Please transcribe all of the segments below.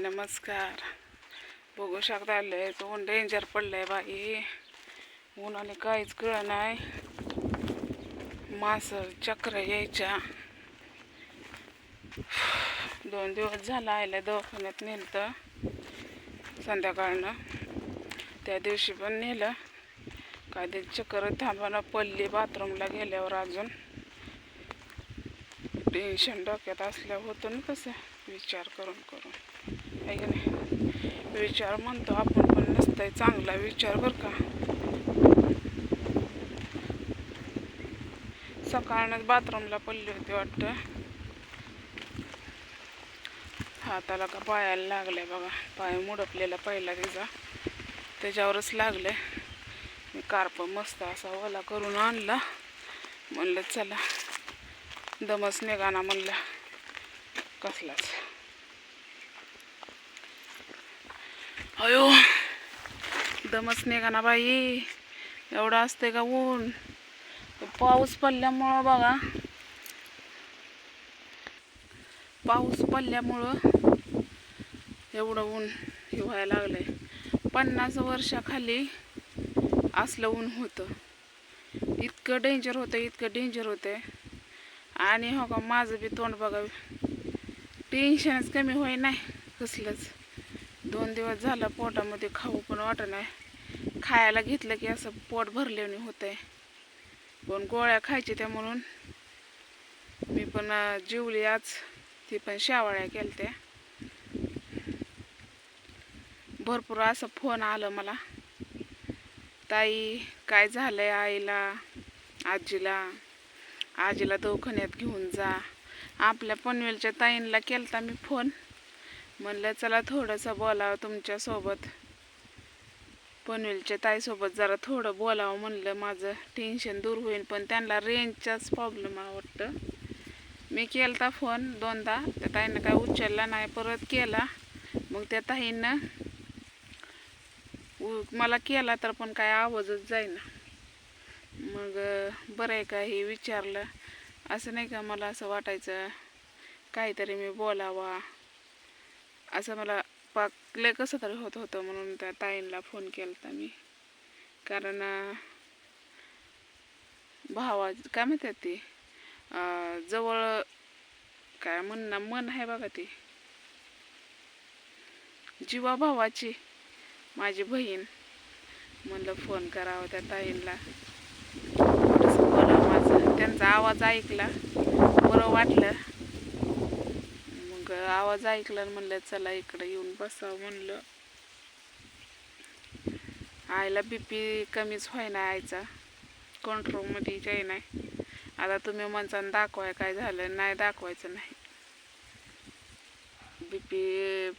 नमस्कार. बघू शकता आलंय तो डेंजर पडलंय बाई. उन्हाने काहीच कळ नाही. मासं चक्र यायच्या. 2 दिवस झाला आयला दवाखान्यात नेलं संध्याकाळनं. त्या दिवशी पण नेलं. काय ते चक्कर थांबाना पडली बाथरूमला गेल्यावर. अजून टेन्शन डोक्यात असल्यावर होतं ना तसं विचार करून करून. आहे की नाही? विचार म्हणतो आपण पण नसतंय चांगला विचार बरं का. सकाळनंच बाथरूमला पडली होती वाटतं. हाताला का पायाला लागले बघा. पाय मुडपलेला पहिला तिचा, त्याच्यावरच लागले. मी कार्प मस्त असा ओला करून आणला. म्हणलं चला दमच निघाना म्हणलं कसलाच. अयो दमच निघाना बाई. एवढं असते का ऊन. पाऊस पडल्यामुळं बघा, पाऊस पडल्यामुळं एवढं ऊन हे व्हायला लागलंय. 50 वर्षाखाली असलं ऊन होतं. इतकं डेंजर होतं, इतकं डेंजर होतं. आणि हो का माझं बी तोंड बघा, टेन्शनच कमी होई नाही कसलंच. 2 दिवस झालं पोटामध्ये खाऊ पण वाटत नाही. खायला घेतलं की असं पोट भरल्याने होतंय. पण गोळ्या खायची त्या म्हणून मी पण जेवली आज. ती पण शेवाळ्या केलत्या. भरपूर असं फोन आलं मला, ताई काय झालंय आईला, आजीला दवाखान्यात घेऊन जा. आपल्या पनवेलच्या ताईंना केलता मी फोन. म्हणलं चला थोडंसं बोलावं तुमच्यासोबत, पनवेलच्या ताईसोबत जरा थोडं बोलावं म्हणलं, माझं टेन्शन दूर होईल. पण त्यांना रेंजचाच प्रॉब्लेम आहे वाटतं. मी केलता फोन 2दा, त्या ताईनं काय उचलला नाही. परत केला, मग त्या ताईनं मला केला तर पण काय आवाजच जाईना. मग बरं आहे का हे विचारलं. असं नाही का, मला असं वाटायचं काहीतरी मी बोलावा, असं मला पाकले कसं तरी होत होतं. म्हणून त्या ताईंना फोन केलता मी. कारण भावा काय म्हणतात ती, जवळ काय मन आहे बघा, ती जीवा भावाची माझी बहीण. म्हणलं फोन करावं त्या ताईंना, थोडंसं बोलावं माझं. त्यांचा आवाज ऐकला बरं वाटलं. मग आवाज ऐकला म्हणलं चला इकडं येऊन बसावं म्हणलं. आईला BP कमीच व्हायना, आईचा कंट्रोलमध्ये काही नाही. आता तुम्ही म्हणता दाखवाय काय झालं, नाही दाखवायचं नाही. BP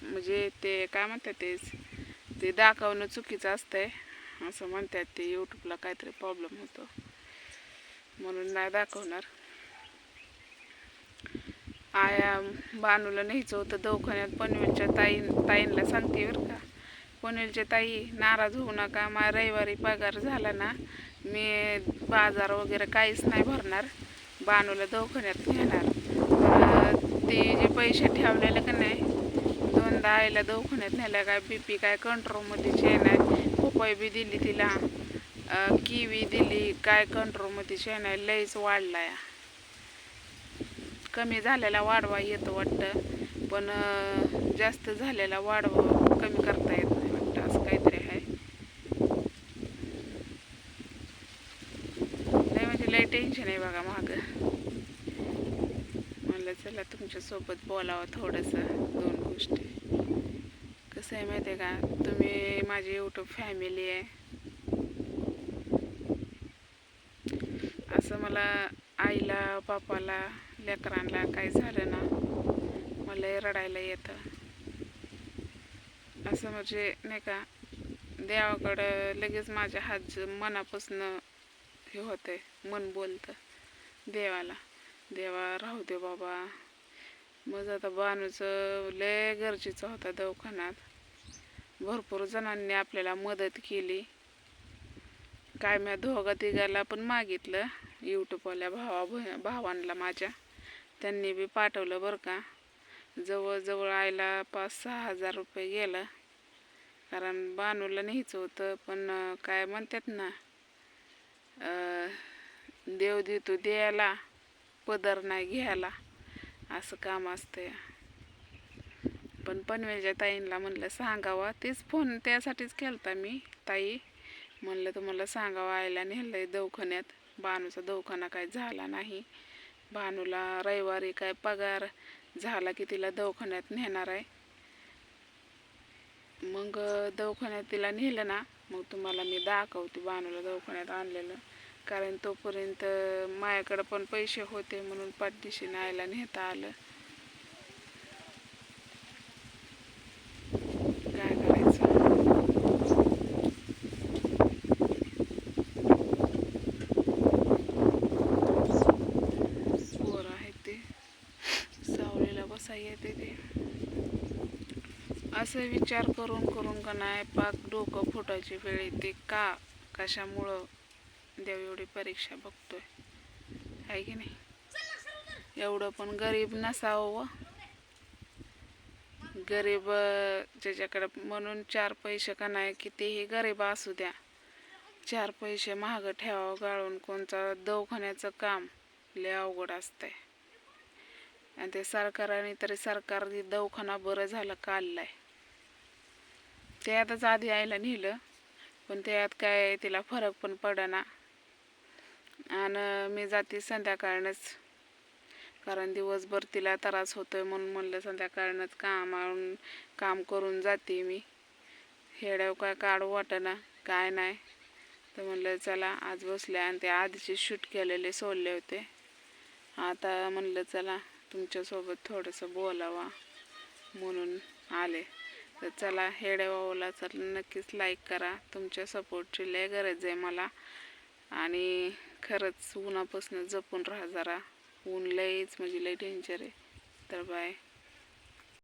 म्हणजे ते काय म्हणतात ते दाखवणं चुकीचं असतंय असं म्हणतात. ते यूट्यूबला काहीतरी प्रॉब्लेम होतो म्हणून नाही दाखवणार. आया बानूला न्यायचं होतं दवाखान्यात. पनवेलच्या ताईंना सांगते बरं का, पनवेलच्या ताई नाराज होऊ नका. मला रविवारी पगार झाला ना, मी बाजार वगैरे काहीच नाही भरणार, बानूला दवाखान्यात घेणार. ते जे पैसे ठेवलेले का नाही, 2दा आईला दवाखान्यात नेल्या. काय BP काय कंट्रोलमध्येच नाही. पपई बी दिली तिला, किवी दिली, काय कंट्रोलमध्येच नाही. लईच वाढलाय. कमी झालेला वाढवा येतो वाटतं, पण जास्त झालेला वाढवा कमी करता येत नाही वाटतं, असं काहीतरी आहे. लय म्हणजे लय टेन्शन आहे बघा मागं. म्हणलं चला तुमच्यासोबत बोलावं थोडंसं 2 गोष्टी. कसं आहे माहिती आहे का, तुम्ही माझी यूट्यूब फॅमिली आहे. असं मला आईला, बापाला, लेकरांना काय झालं ना, मला रडायला येतं. असं म्हणजे नाही का, देवाकडं लगेच माझ्या हात मनापासून हे होतंय, मन बोलतं देवाला, देवा राहू दे बाबा. मग आता बानूचं लय गरजेचं होता दवाखान्यात. भरपूर जणांनी आपल्याला मदत केली. काय मी 2-3 पण मागितलं यूट्यूबवाल्या भावांना माझ्या, त्यांनी बी पाठवलं बरं का. जवळजवळ आईला 5-6 हजार रुपये गेलं. कारण बानूला न्यायचं होतं, पण काय म्हणतात ना, देव देतो द्यायला, पदर नाही घ्यायला, असं काम असतंय. पण पनवेलच्या ताईंना म्हणलं सांगावा, तेच फोन त्यासाठीच केलता मी. ताई म्हणलं तुम्हाला सांगावं, आईला नेलंय दवाखान्यात. बानूचा दवाखाना काय झाला नाही. बानूला रविवारी काय पगार झाला की तिला दवाखान्यात नेणार आहे. मग दवाखान्यात तिला नेलं ना, मग तुम्हाला मी दाखवते बानूला दवाखान्यात आणलेलं. कारण तोपर्यंत माझ्याकडं पण पैसे होते, म्हणून पाठदिशी आईला नेता आलं. काय करायचं. पोर आहेत ते, सावलीला बसा येते ते. असं विचार करून करून का नाही पाक डोकं फुटायची वेळ येते. का कशामुळं देव एवढी परीक्षा बघतोय, आहे की नाही. एवढं पण गरीब नसावं. गरीब ज्याच्याकडे म्हणून 4 पैसे का नाही, कितीही गरीब असू द्या, 4 पैसे महाग ठेवावं गाळून. कोणता दवाखान्याचं काम लय अवघड असतंय. आणि ते सरकारने तरी सरकारी दवाखाना बरं झालं काढलाय. त्यातच आधी आईला नेलं, पण त्यात काय तिला फरक पण पडेना. आणि मी जाते संध्याकाळनंच, कारण दिवसभर तिला त्रास होतोय. म्हणून म्हणलं संध्याकाळनंच काम करून जाते मी. हेड्याव काय काढू वाटेना, काय नाही. तर म्हणलं चला आज बसले, आणि ते आधीचे शूट केलेले सोडले होते. आता म्हणलं चला तुमच्यासोबत थोडंसं बोलावा म्हणून आले. तर चला, हेड्यावाला तर नक्कीच लाईक करा. तुमच्या सपोर्टची लय गरज आहे मला. आणि खरंच उन्हापासून जपून राहा जरा. ऊन लयच म्हणजे लय डेंजर आहे. तर बाय.